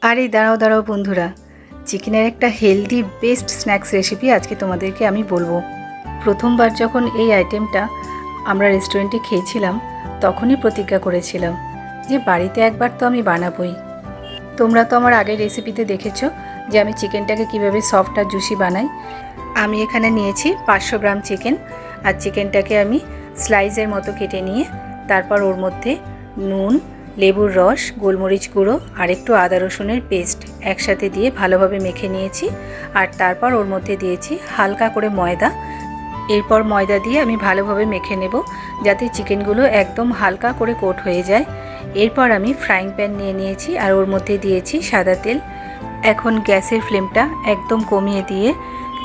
আরে দাঁড়াও দাঁড়াও বন্ধুরা, চিকেনের একটা হেলদি বেস্ট স্ন্যাক্স রেসিপি আজকে তোমাদেরকে আমি বলবো। প্রথমবার যখন এই আইটেমটা আমরা রেস্টুরেন্টে খেয়েছিলাম তখনই প্রতিজ্ঞা করেছিলাম যে বাড়িতে একবার তো আমি বানাবোই। তোমরা তো আমার আগের রেসিপিতে দেখেছো যে আমি চিকেনটাকে কিভাবে সফট আর জুসি বানাই। আমি এখানে নিয়েছি 500 গ্রাম চিকেন, আর চিকেনটাকে আমি স্লাইসের মতো কেটে নিয়ে তারপর ওর মধ্যে নুন, লেবুর রস, গোলমরিচ গুঁড়ো আর একটু আদা রসুনের পেস্ট একসাথে দিয়ে ভালোভাবে মেখে নিয়েছি। আর তারপর ওর মধ্যে দিয়েছি হালকা করে ময়দা। এরপর ময়দা দিয়ে আমি ভালোভাবে মেখে নেব যাতে চিকেনগুলো একদম হালকা করে কোট হয়ে যায়। এরপর আমি ফ্রাইং প্যান নিয়ে নিয়েছি আর ওর মধ্যে দিয়েছি সাদা তেল। এখন গ্যাসের ফ্লেমটা একদম কমিয়ে দিয়ে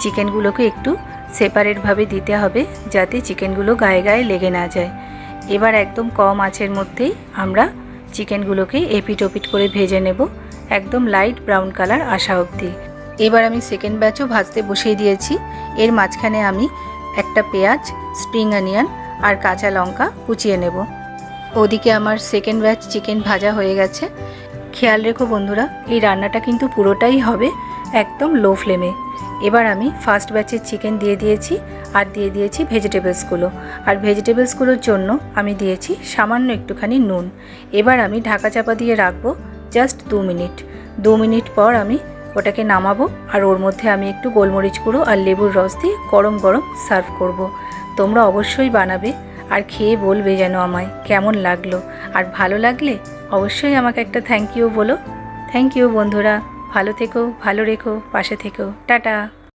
চিকেনগুলোকে একটু সেপারেটভাবে দিতে হবে যাতে চিকেনগুলো গায়ে গায়ে লেগে না যায়। এবার একদম কম আঁচের মধ্যেই আমরা চিকেনগুলোকে এপিট ওপিট করে ভেজে নেব একদম লাইট ব্রাউন কালার আসা অবধি। এবার আমি সেকেন্ড ব্যাচও ভাজতে বসিয়ে দিয়েছি। এর মাঝখানে আমি একটা পেঁয়াজ, স্প্রিং অনিয়ন আর কাঁচা লঙ্কা কুচিয়ে নেব। ওদিকে আমার সেকেন্ড ব্যাচ চিকেন ভাজা হয়ে গেছে। খেয়াল রেখো বন্ধুরা, এই রান্নাটা কিন্তু পুরোটাই হবে একদম লো ফ্লেমে। এবার আমি ফার্স্ট ব্যাচের চিকেন দিয়ে দিয়েছি আর দিয়ে দিয়েছি ভেজিটেবলসগুলো। আর ভেজিটেবলসগুলোর জন্য আমি দিয়েছি সামান্য একটুখানি নুন। এবার আমি ঢাকা চাপা দিয়ে রাখবো জাস্ট 2 মিনিট। 2 মিনিট পর আমি ওটাকে নামাবো আর ওর মধ্যে আমি একটু গোলমরিচ গুঁড়ো আর লেবুর রস দিয়ে গরম গরম সার্ভ করব। তোমরা অবশ্যই বানাবে আর খেয়ে বলবে যেন আমায় কেমন লাগলো। আর ভালো লাগলে অবশ্যই আমাকে একটা থ্যাংক ইউ বলো। থ্যাংক ইউ বন্ধুরা, ভালো থেকো, ভালো রেখো, পাশে থেকো, টাটা।